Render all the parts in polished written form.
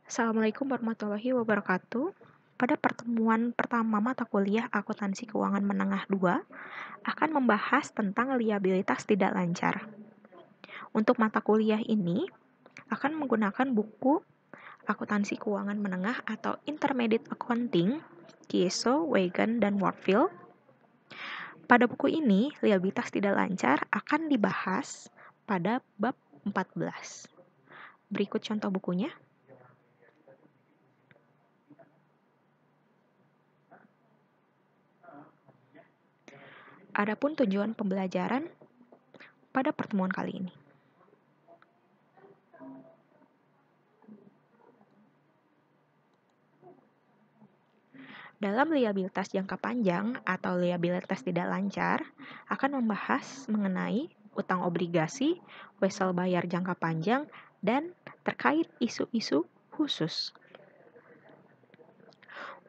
Assalamualaikum warahmatullahi wabarakatuh. Pada pertemuan pertama mata kuliah Akuntansi Keuangan Menengah 2 akan membahas tentang liabilitas tidak lancar. Untuk mata kuliah ini akan menggunakan buku Akuntansi Keuangan Menengah atau Intermediate Accounting, Kieso, Wagen, dan Warfield. Pada buku ini, liabilitas tidak lancar akan dibahas pada bab 14. Berikut contoh bukunya. Adapun tujuan pembelajaran pada pertemuan kali ini. Dalam liabilitas jangka panjang atau liabilitas tidak lancar, akan membahas mengenai utang obligasi, wesel bayar jangka panjang, dan terkait isu-isu khusus.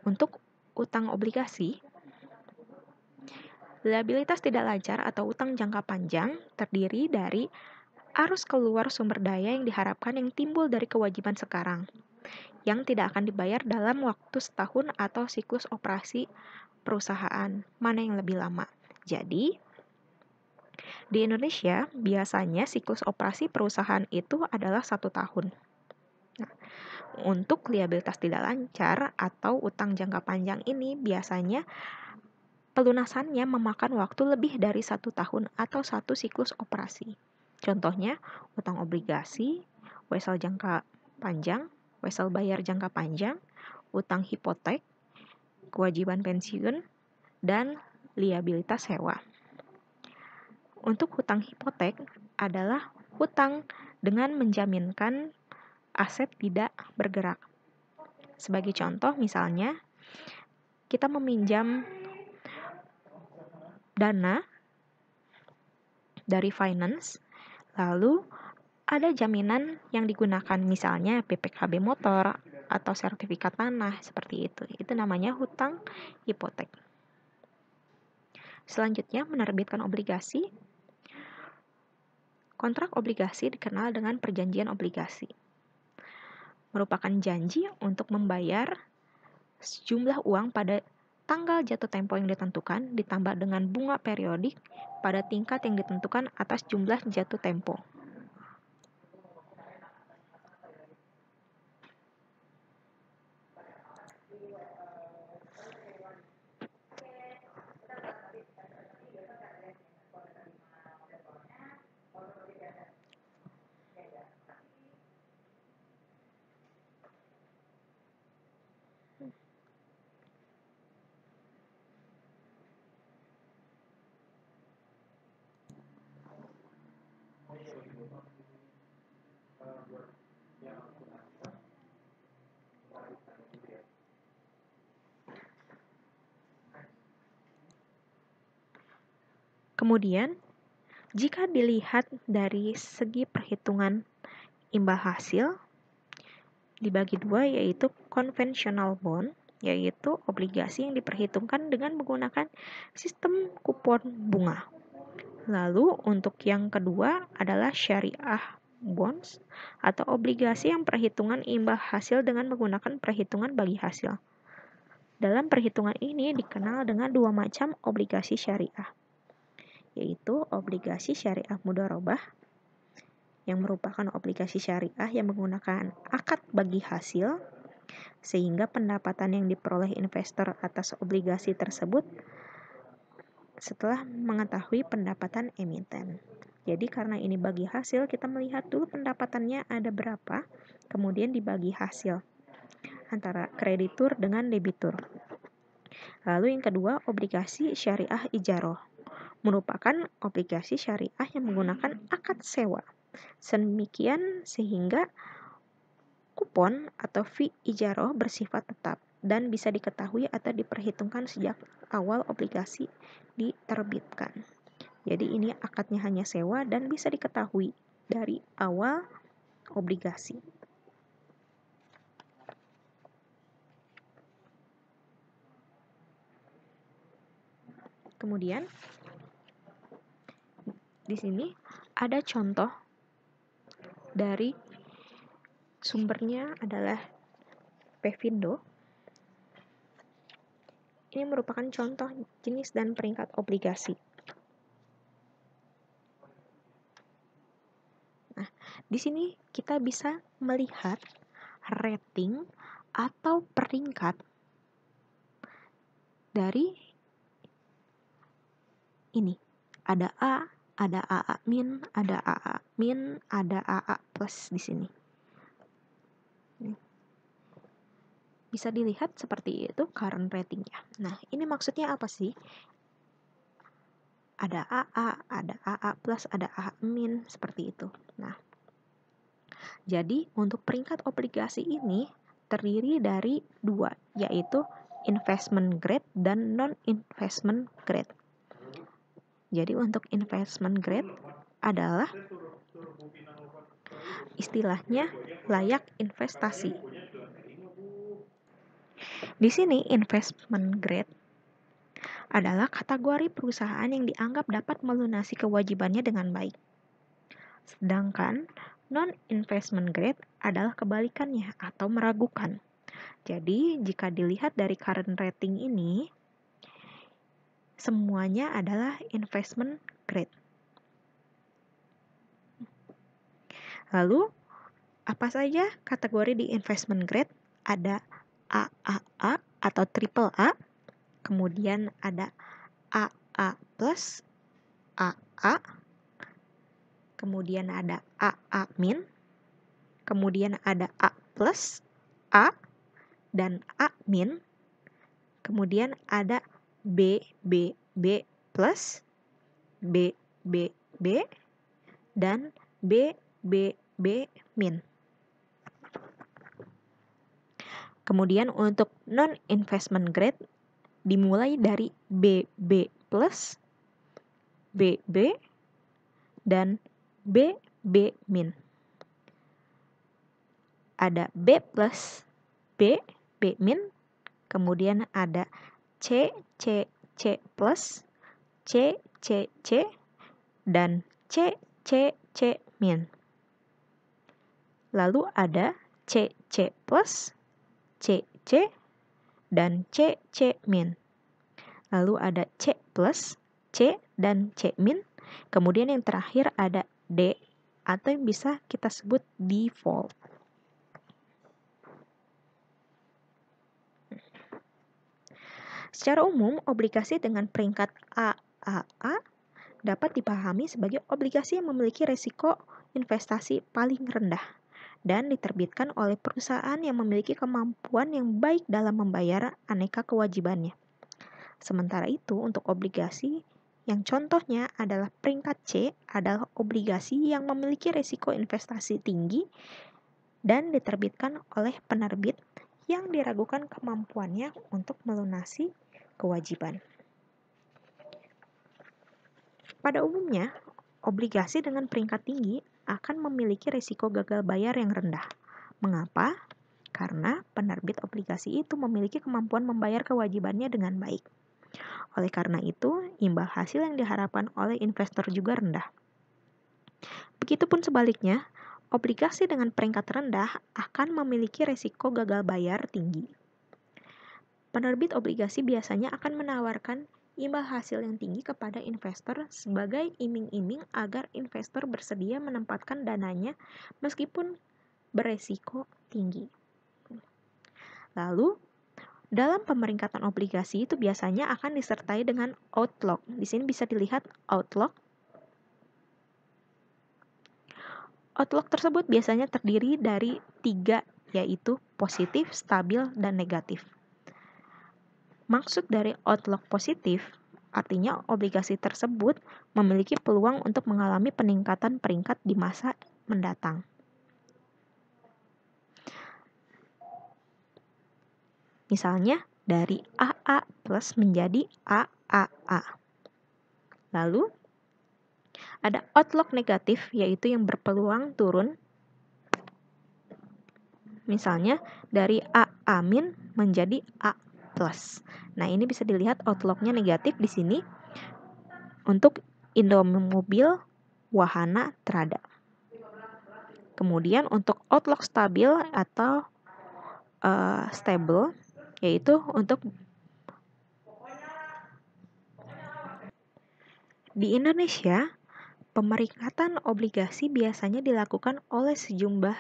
Untuk utang obligasi, liabilitas tidak lancar atau utang jangka panjang terdiri dari arus keluar sumber daya yang diharapkan yang timbul dari kewajiban sekarang, yang tidak akan dibayar dalam waktu setahun atau siklus operasi perusahaan, mana yang lebih lama. Jadi, di Indonesia biasanya siklus operasi perusahaan itu adalah 1 tahun. Nah, untuk liabilitas tidak lancar atau utang jangka panjang ini biasanya pelunasannya memakan waktu lebih dari 1 tahun atau 1 siklus operasi. Contohnya, utang obligasi, wesel jangka panjang, wesel bayar jangka panjang, utang hipotek, kewajiban pensiun, dan liabilitas sewa. Untuk hutang hipotek adalah hutang dengan menjaminkan aset tidak bergerak. Sebagai contoh misalnya, kita meminjam dana dari finance, lalu ada jaminan yang digunakan misalnya PPKB motor atau sertifikat tanah seperti itu. Itu namanya hutang hipotek. Selanjutnya, menerbitkan obligasi. Kontrak obligasi dikenal dengan perjanjian obligasi. Merupakan janji untuk membayar sejumlah uang pada tanggal jatuh tempo yang ditentukan ditambah dengan bunga periodik pada tingkat yang ditentukan atas jumlah jatuh tempo. Kemudian, jika dilihat dari segi perhitungan imbal hasil, dibagi dua yaitu conventional bond, yaitu obligasi yang diperhitungkan dengan menggunakan sistem kupon bunga. Lalu untuk yang kedua adalah syariah bonds atau obligasi yang perhitungan imbal hasil dengan menggunakan perhitungan bagi hasil. Dalam perhitungan ini dikenal dengan dua macam obligasi syariah, yaitu obligasi syariah mudharabah yang merupakan obligasi syariah yang menggunakan akad bagi hasil sehingga pendapatan yang diperoleh investor atas obligasi tersebut setelah mengetahui pendapatan emiten. Jadi karena ini bagi hasil, kita melihat dulu pendapatannya ada berapa, kemudian dibagi hasil antara kreditur dengan debitur. Lalu yang kedua, obligasi syariah ijaroh, merupakan obligasi syariah yang menggunakan akad sewa. Sedemikian sehingga kupon atau fee ijaroh bersifat tetap dan bisa diketahui atau diperhitungkan sejak awal obligasi diterbitkan. Jadi ini akadnya hanya sewa dan bisa diketahui dari awal obligasi. Kemudian di sini ada contoh dari sumbernya adalah Pevindo. Ini merupakan contoh jenis dan peringkat obligasi. Nah, di sini kita bisa melihat rating atau peringkat dari ini. Ada A, ada AA min, ada AA min, ada AA plus di sini. Bisa dilihat seperti itu current ratingnya. Nah, ini maksudnya apa sih? Ada AA, ada AA plus, ada AA min, seperti itu. Nah, jadi untuk peringkat obligasi ini terdiri dari dua, yaitu investment grade dan non-investment grade. Jadi untuk investment grade adalah istilahnya layak investasi. Di sini investment grade adalah kategori perusahaan yang dianggap dapat melunasi kewajibannya dengan baik. Sedangkan non-investment grade adalah kebalikannya atau meragukan. Jadi, jika dilihat dari current rating ini, semuanya adalah investment grade. Lalu, apa saja kategori di investment grade? Ada AAA atau triple A, kemudian ada AA plus, AA, kemudian ada AA min, kemudian ada A plus, A, dan A min, kemudian ada BBB plus, BBB, dan BBB min. Kemudian untuk non-investment grade dimulai dari BB plus, BB, dan BB min. Ada B plus, B min, kemudian ada C plus, C dan C min. Lalu ada C plus, C dan C min. Lalu ada C plus, C dan C min. Kemudian yang terakhir ada D atau yang bisa kita sebut default. Secara umum, obligasi dengan peringkat AAA dapat dipahami sebagai obligasi yang memiliki risiko investasi paling rendah dan diterbitkan oleh perusahaan yang memiliki kemampuan yang baik dalam membayar aneka kewajibannya. Sementara itu, untuk obligasi yang contohnya adalah peringkat C adalah obligasi yang memiliki risiko investasi tinggi dan diterbitkan oleh penerbit yang diragukan kemampuannya untuk melunasi kewajiban. Pada umumnya, obligasi dengan peringkat tinggi akan memiliki risiko gagal bayar yang rendah. Mengapa? Karena penerbit obligasi itu memiliki kemampuan membayar kewajibannya dengan baik. Oleh karena itu, imbal hasil yang diharapkan oleh investor juga rendah. Begitupun sebaliknya, obligasi dengan peringkat rendah akan memiliki risiko gagal bayar tinggi. Penerbit obligasi biasanya akan menawarkan imbal hasil yang tinggi kepada investor sebagai iming-iming agar investor bersedia menempatkan dananya meskipun beresiko tinggi. Lalu, dalam pemeringkatan obligasi itu biasanya akan disertai dengan outlook. Di sini bisa dilihat outlook. Outlook tersebut biasanya terdiri dari 3, yaitu positif, stabil, dan negatif. Maksud dari outlook positif artinya obligasi tersebut memiliki peluang untuk mengalami peningkatan peringkat di masa mendatang. Misalnya dari AA plus menjadi AAA. Lalu ada outlook negatif yaitu yang berpeluang turun. Misalnya dari AA min menjadi A plus. Nah, ini bisa dilihat outlooknya negatif di sini untuk Indomobil Wahana Trada. Kemudian untuk outlook stabil atau stable, yaitu untuk di Indonesia, pemeringkatan obligasi biasanya dilakukan oleh sejumlah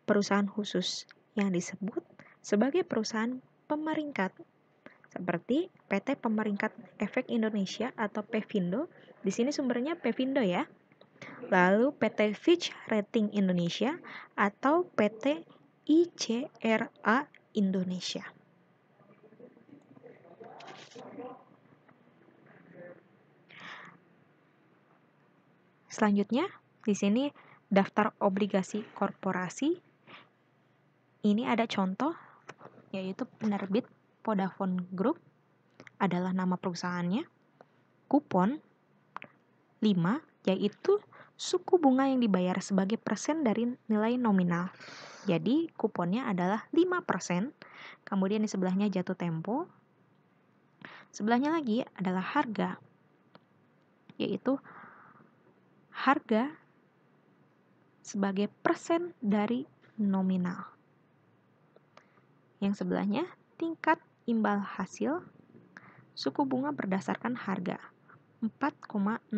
perusahaan khusus yang disebut sebagai perusahaan pemeringkat, seperti PT Pemeringkat Efek Indonesia atau Pevindo. Di sini sumbernya Pevindo ya. Lalu PT Fitch Rating Indonesia atau PT ICRA Indonesia. Selanjutnya, di sini daftar obligasi korporasi. Ini ada contoh, yaitu penerbit Vodafone Group adalah nama perusahaannya. Kupon 5, yaitu suku bunga yang dibayar sebagai persen dari nilai nominal. Jadi kuponnya adalah 5%. Kemudian di sebelahnya jatuh tempo. Sebelahnya lagi adalah harga, yaitu harga sebagai persen dari nominal. Yang sebelahnya tingkat imbal hasil, suku bunga berdasarkan harga 4,05.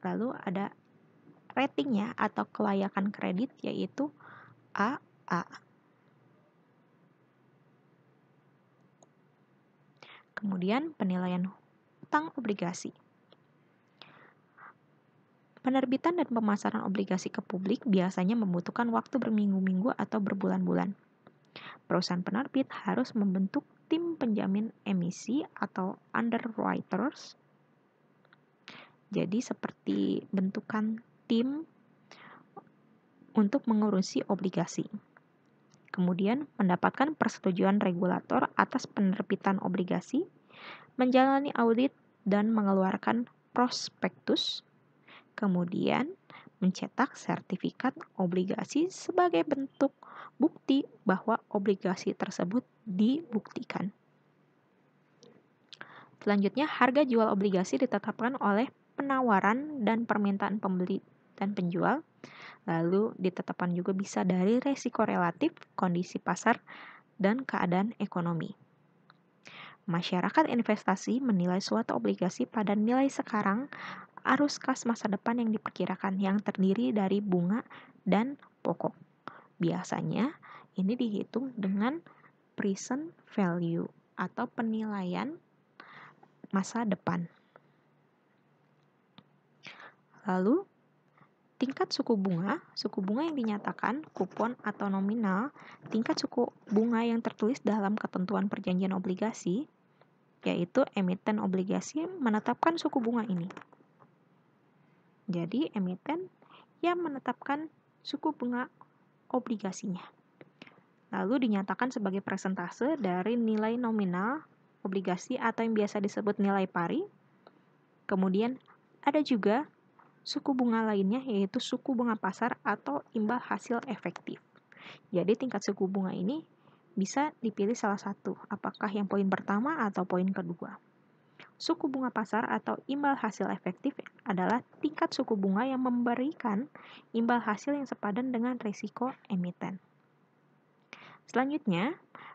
Lalu ada ratingnya atau kelayakan kredit, yaitu AA. Kemudian penilaian hutang obligasi. Penerbitan dan pemasaran obligasi ke publik biasanya membutuhkan waktu berminggu-minggu atau berbulan-bulan. Perusahaan penerbit harus membentuk tim penjamin emisi atau underwriters. Jadi seperti bentukan tim untuk mengurusi obligasi. Kemudian mendapatkan persetujuan regulator atas penerbitan obligasi, menjalani audit dan mengeluarkan prospektus. Kemudian mencetak sertifikat obligasi sebagai bentuk bukti bahwa obligasi tersebut dibuktikan. Selanjutnya, harga jual obligasi ditetapkan oleh penawaran dan permintaan pembeli dan penjual. Lalu ditetapkan juga bisa dari resiko relatif, kondisi pasar, dan keadaan ekonomi. Masyarakat investasi menilai suatu obligasi pada nilai sekarang, arus kas masa depan yang diperkirakan, yang terdiri dari bunga dan pokok. Biasanya ini dihitung dengan present value atau penilaian masa depan. Lalu tingkat suku bunga yang dinyatakan kupon atau nominal, tingkat suku bunga yang tertulis dalam ketentuan perjanjian obligasi, yaitu emiten obligasi menetapkan suku bunga ini. Jadi emiten yang menetapkan suku bunga obligasinya. Lalu dinyatakan sebagai persentase dari nilai nominal obligasi atau yang biasa disebut nilai pari. Kemudian ada juga suku bunga lainnya, yaitu suku bunga pasar atau imbal hasil efektif. Jadi tingkat suku bunga ini bisa dipilih salah satu, apakah yang poin pertama atau poin kedua. Suku bunga pasar atau imbal hasil efektif adalah tingkat suku bunga yang memberikan imbal hasil yang sepadan dengan risiko emiten. Selanjutnya,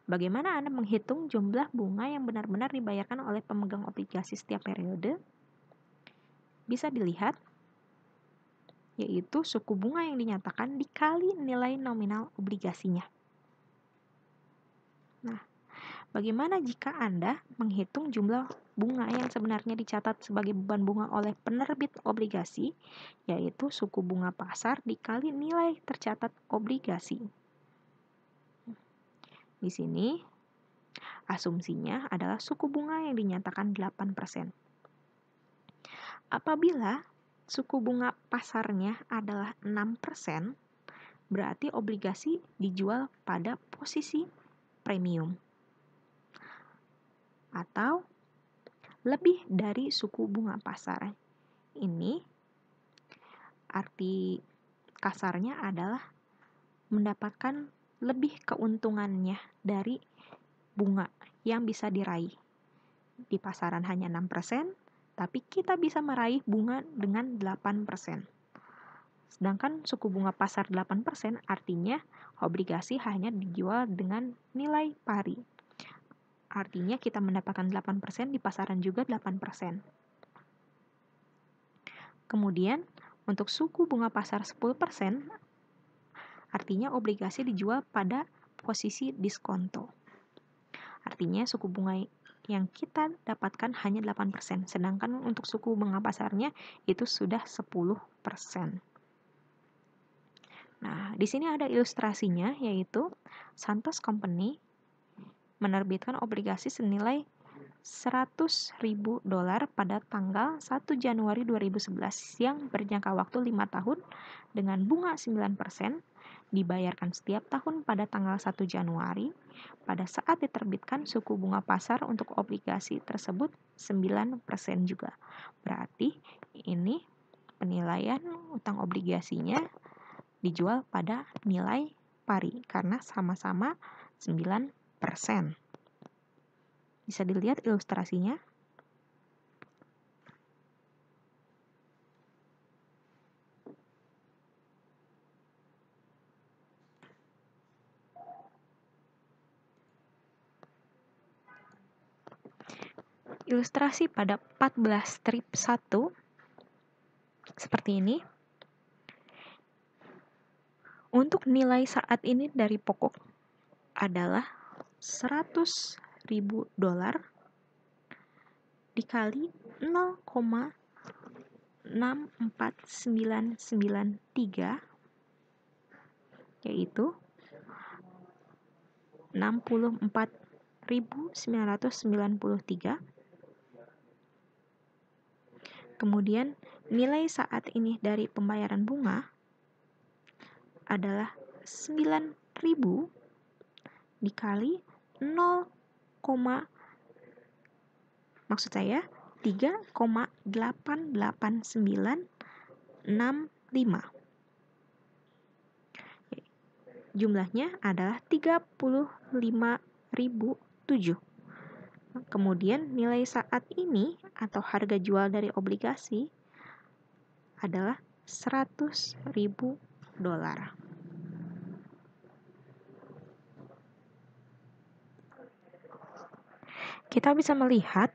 bagaimana Anda menghitung jumlah bunga yang benar-benar dibayarkan oleh pemegang obligasi setiap periode? Bisa dilihat, yaitu suku bunga yang dinyatakan dikali nilai nominal obligasinya. Nah, bagaimana jika Anda menghitung jumlah bunga yang sebenarnya dicatat sebagai beban bunga oleh penerbit obligasi, yaitu suku bunga pasar dikali nilai tercatat obligasi. Di sini, asumsinya adalah suku bunga yang dinyatakan 8%. Apabila suku bunga pasarnya adalah 6%, berarti obligasi dijual pada posisi premium atau lebih dari suku bunga pasar. Ini arti kasarnya adalah mendapatkan lebih keuntungannya dari bunga yang bisa diraih. Di pasaran hanya 6%, tapi kita bisa meraih bunga dengan 8%. Sedangkan suku bunga pasar 8% artinya obligasi hanya dijual dengan nilai pari. Artinya kita mendapatkan 8%, di pasaran juga 8%. Kemudian untuk suku bunga pasar 10%, artinya obligasi dijual pada posisi diskonto. Artinya suku bunga yang kita dapatkan hanya 8%, sedangkan untuk suku bunga pasarnya itu sudah 10%. Nah, di sini ada ilustrasinya, yaitu Santos Company menerbitkan obligasi senilai $100.000 pada tanggal 1 Januari 2011 yang berjangka waktu 5 tahun dengan bunga 9%, dibayarkan setiap tahun pada tanggal 1 Januari. Pada saat diterbitkan, suku bunga pasar untuk obligasi tersebut 9% juga. Berarti ini penilaian utang obligasinya dijual pada nilai pari karena sama-sama 9%. Bisa dilihat ilustrasinya. Ilustrasi pada 14 strip 1 seperti ini. Untuk nilai saat ini dari pokok adalah $100.000 dikali 0,64993, yaitu 64.993. Kemudian nilai saat ini dari pembayaran bunga adalah 9.000 dikali 3,88965. Jumlahnya adalah 35.007. Kemudian nilai saat ini atau harga jual dari obligasi adalah $100.000. Kita bisa melihat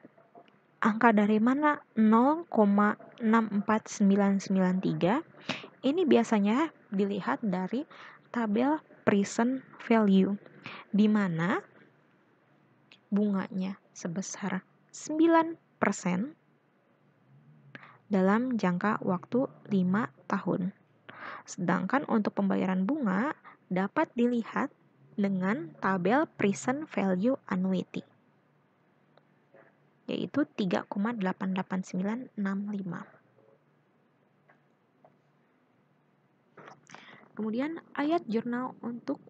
angka dari mana 0,64993. Ini biasanya dilihat dari tabel present value, di mana bunganya sebesar 9% dalam jangka waktu 5 tahun. Sedangkan untuk pembayaran bunga dapat dilihat dengan tabel present value annuity, yaitu 3,88965. Kemudian ayat jurnal untuk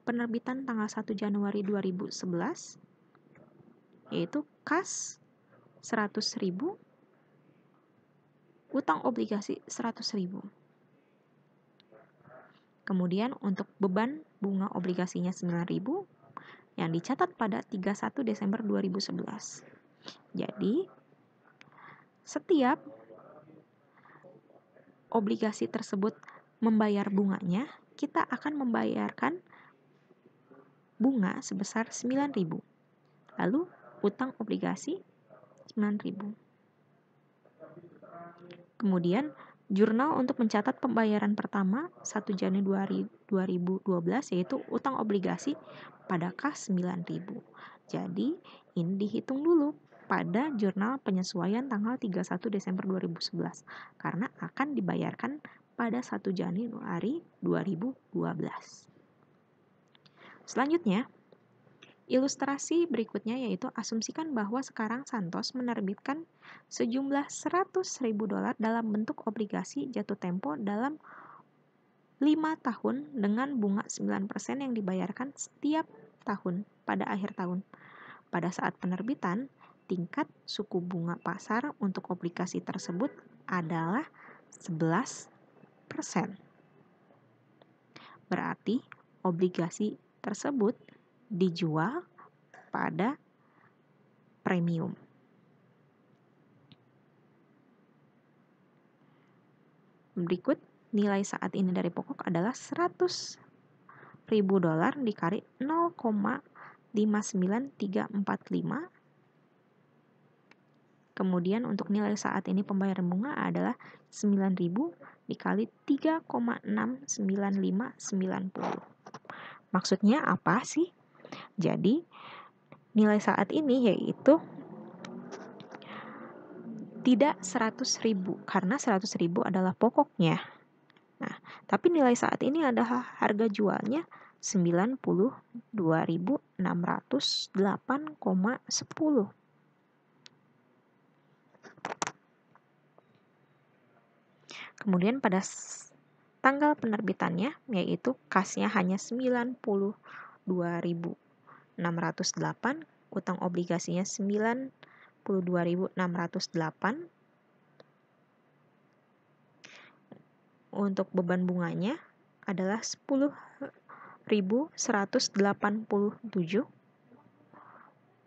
penerbitan tanggal 1 Januari 2011, yaitu kas 100.000, utang obligasi 100.000. Kemudian untuk beban bunga obligasinya 9.000 yang dicatat pada 31 Desember 2011. Jadi, setiap obligasi tersebut membayar bunganya, kita akan membayarkan bunga sebesar 9.000. Lalu utang obligasi 9.000. Kemudian jurnal untuk mencatat pembayaran pertama 1 Januari 2012, yaitu utang obligasi pada kas 9.000. Jadi ini dihitung dulu pada jurnal penyesuaian tanggal 31 Desember 2011 karena akan dibayarkan pada 1 Januari 2012. Selanjutnya, ilustrasi berikutnya yaitu asumsikan bahwa sekarang Santos menerbitkan sejumlah $100.000 dalam bentuk obligasi jatuh tempo dalam 5 tahun dengan bunga 9% yang dibayarkan setiap tahun pada akhir tahun. Pada saat penerbitan, tingkat suku bunga pasar untuk obligasi tersebut adalah 11%. Berarti obligasi tersebut dijual pada premium. Berikut nilai saat ini dari pokok adalah $100.000 dikali 0,59345. Kemudian untuk nilai saat ini pembayaran bunga adalah 9.000 dikali 3,69590. Maksudnya apa sih? Jadi nilai saat ini yaitu tidak 100.000 karena 100.000 adalah pokoknya. Nah, tapi nilai saat ini adalah harga jualnya 92.608,10. Kemudian pada tanggal penerbitannya yaitu kasnya hanya 92.608, utang obligasinya 92.608. Untuk beban bunganya adalah 10.187.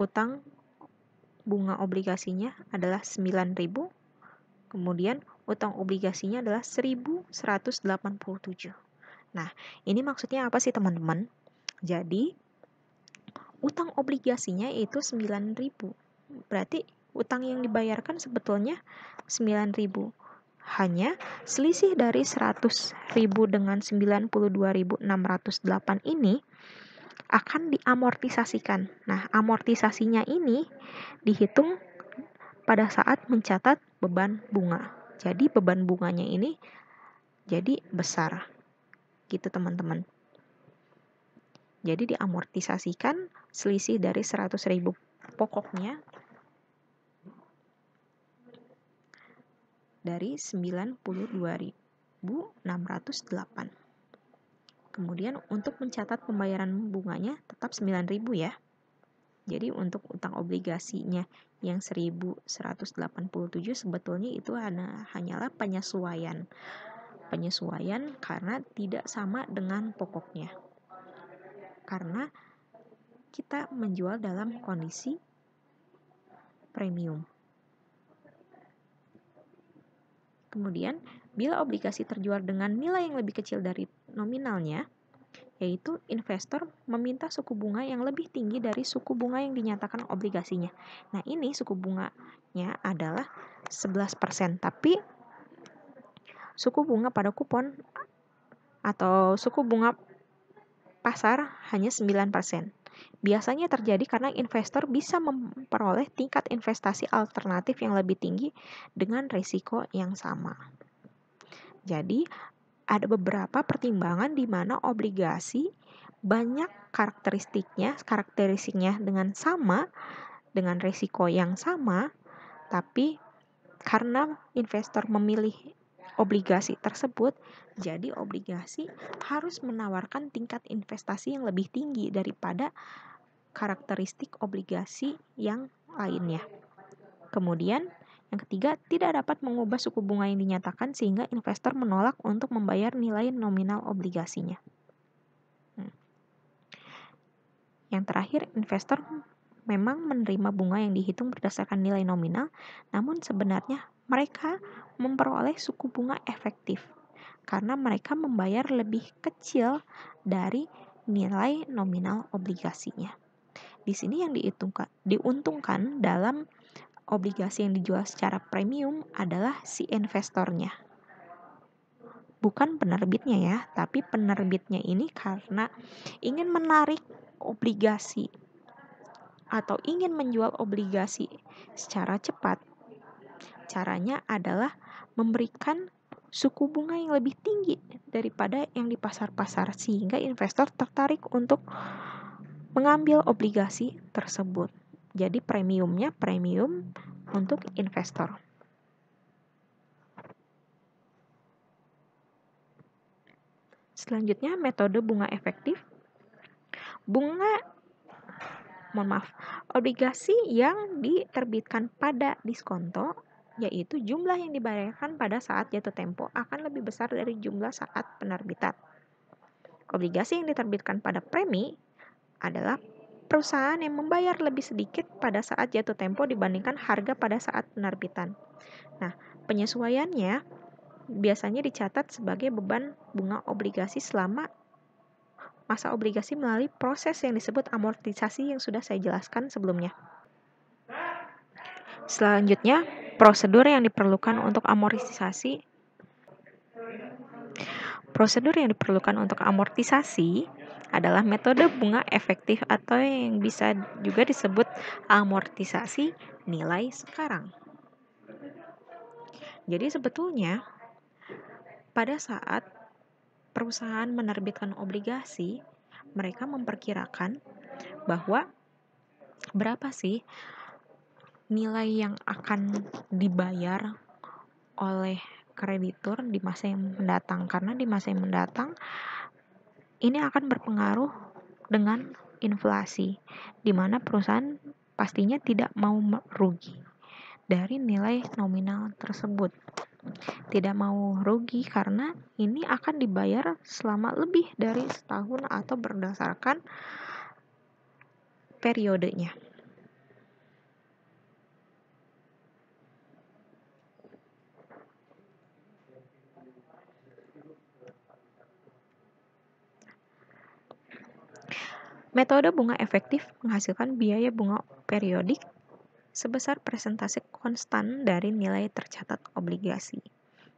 Utang bunga obligasinya adalah 9.000. Kemudian utang obligasinya adalah 1.187. Nah, ini maksudnya apa sih teman-teman? Jadi, utang obligasinya itu 9.000. Berarti utang yang dibayarkan sebetulnya 9.000. Hanya selisih dari 100.000 dengan 92.608 ini akan diamortisasikan. Nah, amortisasinya ini dihitung pada saat mencatat beban bunga. Jadi beban bunganya ini jadi besar. Gitu teman-teman. Jadi diamortisasikan selisih dari 100.000 pokoknya dari 92.608. Kemudian untuk mencatat pembayaran bunganya tetap 9.000 ya. Jadi untuk utang obligasinya yang 1.187 sebetulnya itu hanyalah penyesuaian. Penyesuaian karena tidak sama dengan pokoknya. Karena kita menjual dalam kondisi premium. Kemudian, bila obligasi terjual dengan nilai yang lebih kecil dari nominalnya, yaitu investor meminta suku bunga yang lebih tinggi dari suku bunga yang dinyatakan obligasinya. Nah, ini suku bunganya adalah 11%, tapi suku bunga pada kupon atau suku bunga pasar hanya 9%. Biasanya terjadi karena investor bisa memperoleh tingkat investasi alternatif yang lebih tinggi dengan risiko yang sama. Jadi, ada beberapa pertimbangan di mana obligasi banyak karakteristiknya dengan sama, dengan risiko yang sama, tapi karena investor memilih obligasi tersebut, jadi obligasi harus menawarkan tingkat investasi yang lebih tinggi daripada karakteristik obligasi yang lainnya. Kemudian, yang ketiga, tidak dapat mengubah suku bunga yang dinyatakan sehingga investor menolak untuk membayar nilai nominal obligasinya. Yang terakhir, investor memang menerima bunga yang dihitung berdasarkan nilai nominal, namun sebenarnya mereka memperoleh suku bunga efektif karena mereka membayar lebih kecil dari nilai nominal obligasinya. Di sini yang diuntungkan dalam obligasi yang dijual secara premium adalah si investornya. Bukan penerbitnya ya, tapi penerbitnya ini karena ingin menarik obligasi atau ingin menjual obligasi secara cepat, caranya adalah memberikan suku bunga yang lebih tinggi daripada yang di pasar-pasar sehingga investor tertarik untuk mengambil obligasi tersebut. Jadi premiumnya premium untuk investor. Selanjutnya metode bunga efektif. Obligasi yang diterbitkan pada diskonto, yaitu jumlah yang dibayarkan pada saat jatuh tempo akan lebih besar dari jumlah saat penerbitan. Obligasi yang diterbitkan pada premi adalah perusahaan yang membayar lebih sedikit pada saat jatuh tempo dibandingkan harga pada saat penerbitan. Nah, penyesuaiannya biasanya dicatat sebagai beban bunga obligasi selama masa obligasi melalui proses yang disebut amortisasi yang sudah saya jelaskan sebelumnya. Selanjutnya, prosedur yang diperlukan untuk amortisasi. Prosedur yang diperlukan untuk amortisasi adalah metode bunga efektif atau yang bisa juga disebut amortisasi nilai sekarang. Jadi sebetulnya pada saat perusahaan menerbitkan obligasi, mereka memperkirakan bahwa berapa sih nilai yang akan dibayar oleh kreditur di masa yang mendatang, karena di masa yang mendatang ini akan berpengaruh dengan inflasi, di mana perusahaan pastinya tidak mau rugi dari nilai nominal tersebut. Tidak mau rugi karena ini akan dibayar selama lebih dari setahun atau berdasarkan periodenya. Metode bunga efektif menghasilkan biaya bunga periodik sebesar persentase konstan dari nilai tercatat obligasi.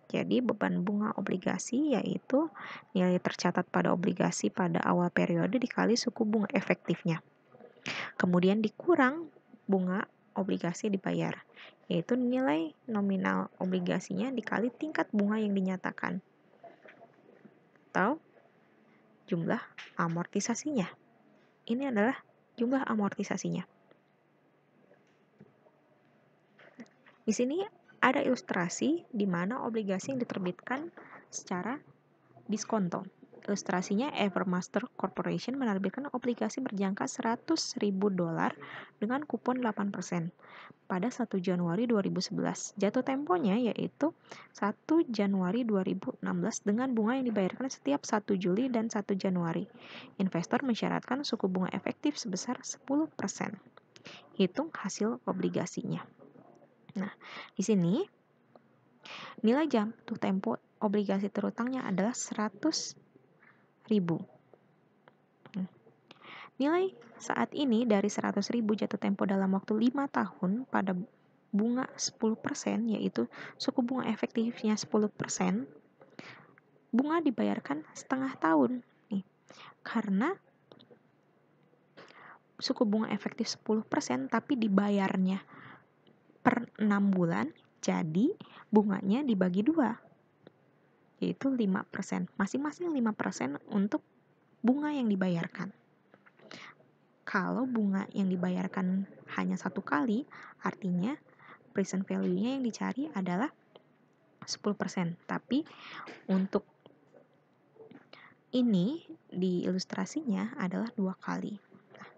Jadi beban bunga obligasi yaitu nilai tercatat pada obligasi pada awal periode dikali suku bunga efektifnya. Kemudian dikurang bunga obligasi dibayar, yaitu nilai nominal obligasinya dikali tingkat bunga yang dinyatakan, atau jumlah amortisasinya. Ini adalah jumlah amortisasinya. Di sini ada ilustrasi di mana obligasi yang diterbitkan secara diskonto. Ilustrasinya, Evermaster Corporation menerbitkan obligasi berjangka $100.000 dengan kupon 8% pada 1 Januari 2011. Jatuh temponya yaitu 1 Januari 2016 dengan bunga yang dibayarkan setiap 1 Juli dan 1 Januari. Investor mensyaratkan suku bunga efektif sebesar 10%. Hitung hasil obligasinya. Nah, di sini nilai jatuh tempo obligasi terutangnya adalah 100.000. Nilai saat ini dari 100.000 jatuh tempo dalam waktu 5 tahun pada bunga 10%, yaitu suku bunga efektifnya 10%, bunga dibayarkan setengah tahun. Nih, karena suku bunga efektif 10% tapi dibayarnya per 6 bulan, jadi bunganya dibagi 2, yaitu 5%. Masing-masing 5% untuk bunga yang dibayarkan. Kalau bunga yang dibayarkan hanya 1 kali, artinya present value-nya yang dicari adalah 10%. Tapi untuk ini di ilustrasinya adalah 2 kali. Nah,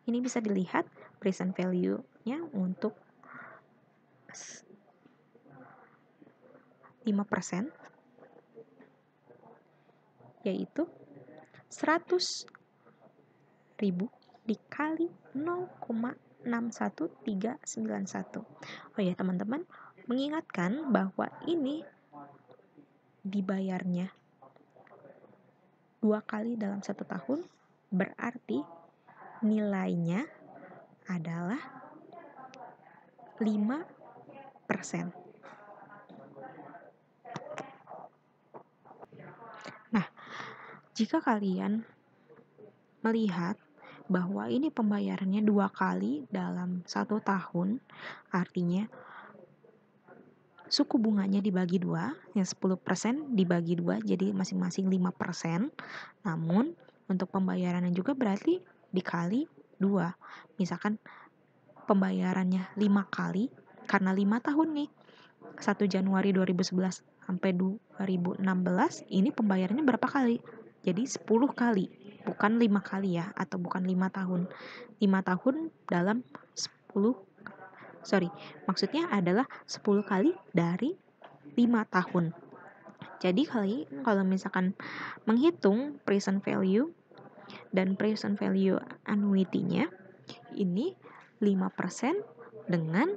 ini bisa dilihat present value-nya untuk 5%, yaitu 100.000 dikali 0,61391. Oh ya teman-teman, mengingatkan bahwa ini dibayarnya 2 kali dalam 1 tahun, berarti nilainya adalah 5%. Nah, jika kalian melihat bahwa ini pembayarannya 2 kali dalam 1 tahun, artinya suku bunganya dibagi 2, yang 10% dibagi 2, jadi masing-masing 5%. Namun, untuk pembayarannya juga berarti dikali 2. Misalkan pembayarannya 5 kali, karena 5 tahun nih, 1 Januari 2011 sampai 2016, ini pembayarannya berapa kali? Jadi 10 kali, bukan 5 kali ya, atau bukan 5 tahun. 5 tahun dalam 10, maksudnya adalah 10 kali dari 5 tahun. Jadi kalau misalkan menghitung present value dan present value annuity-nya, ini 5% dengan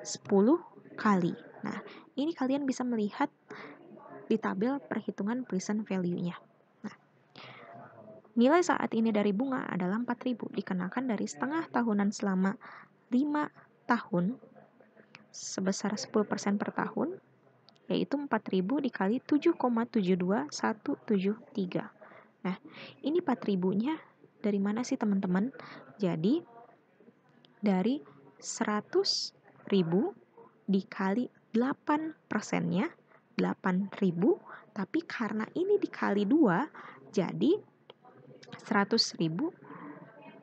10 kali. Nah, ini kalian bisa melihat di tabel perhitungan present value-nya. Nah, nilai saat ini dari bunga adalah 4.000 dikenakan dari setengah tahunan selama 5 tahun sebesar 10% per tahun, yaitu 4.000 dikali 7,72173. Nah, ini 4.000-nya dari mana sih teman-teman? Jadi, dari 100.000 dikali 8%-nya, 8.000, tapi karena ini dikali 2, jadi 100.000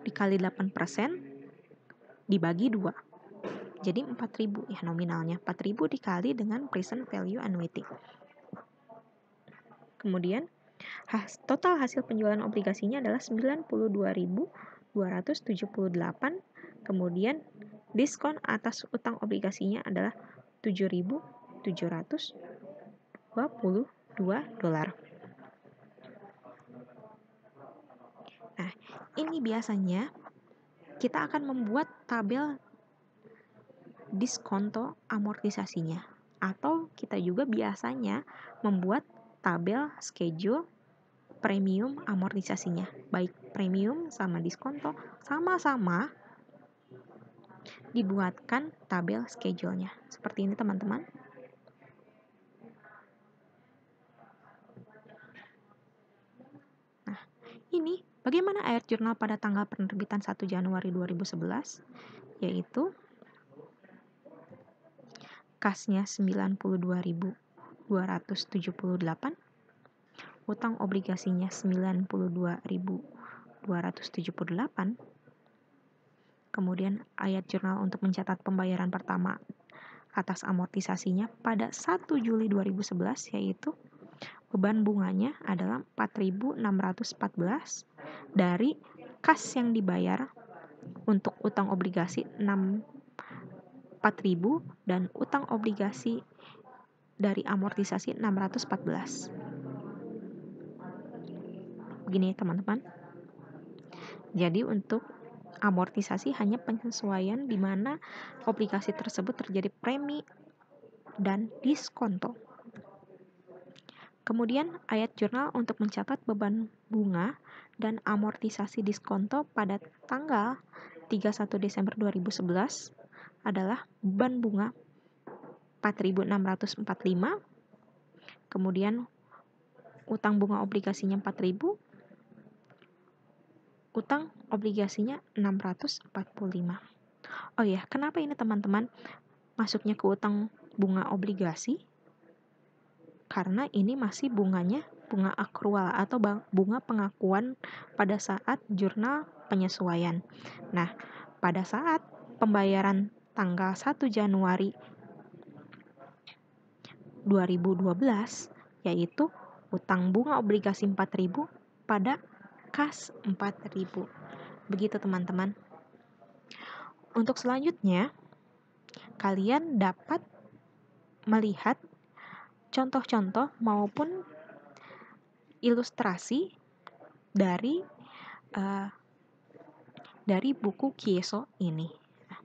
dikali 8% dibagi 2. Jadi 4.000 ya nominalnya. 4.000 dikali dengan present value annuity. Kemudian total hasil penjualan obligasinya adalah 92.278. Kemudian diskon atas utang obligasinya adalah 7.722 dolar. Nah, ini biasanya kita akan membuat tabel diskonto amortisasinya, atau kita juga biasanya membuat tabel schedule premium amortisasinya. Baik premium sama diskonto sama-sama dibuatkan tabel schedule-nya. Seperti ini teman-teman. Nah, ini bagaimana air jurnal pada tanggal penerbitan 1 Januari 2011, yaitu kasnya 92.278, utang obligasinya 92.278, kemudian ayat jurnal untuk mencatat pembayaran pertama atas amortisasinya pada 1 Juli 2011, yaitu beban bunganya adalah 4.614 dari kas yang dibayar untuk utang obligasi 4.000 dan utang obligasi dari amortisasi 614. Begini teman-teman. Jadi untuk amortisasi hanya penyesuaian di mana obligasi tersebut terjadi premi dan diskonto. Kemudian ayat jurnal untuk mencatat beban bunga dan amortisasi diskonto pada tanggal 31 Desember 2011 adalah beban bunga 4.645, kemudian utang bunga obligasinya 4.000, utang obligasinya 645. Oh ya, kenapa ini teman-teman masuknya ke utang bunga obligasi? Karena ini masih bunganya bunga akrual atau bunga pengakuan pada saat jurnal penyesuaian. Nah, pada saat pembayaran tanggal 1 Januari 2012, yaitu utang bunga obligasi 4.000 pada kas 4.000. Begitu teman-teman. Untuk selanjutnya, kalian dapat melihat contoh-contoh maupun ilustrasi dari buku Kieso ini. Nah,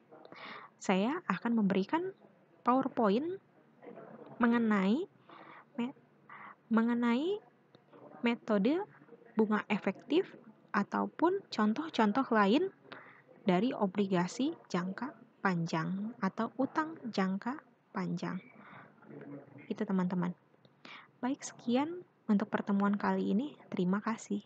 saya akan memberikan PowerPoint mengenai metode bunga efektif ataupun contoh-contoh lain dari obligasi jangka panjang atau utang jangka panjang. Itu teman-teman. Baik, sekian untuk pertemuan kali ini. Terima kasih.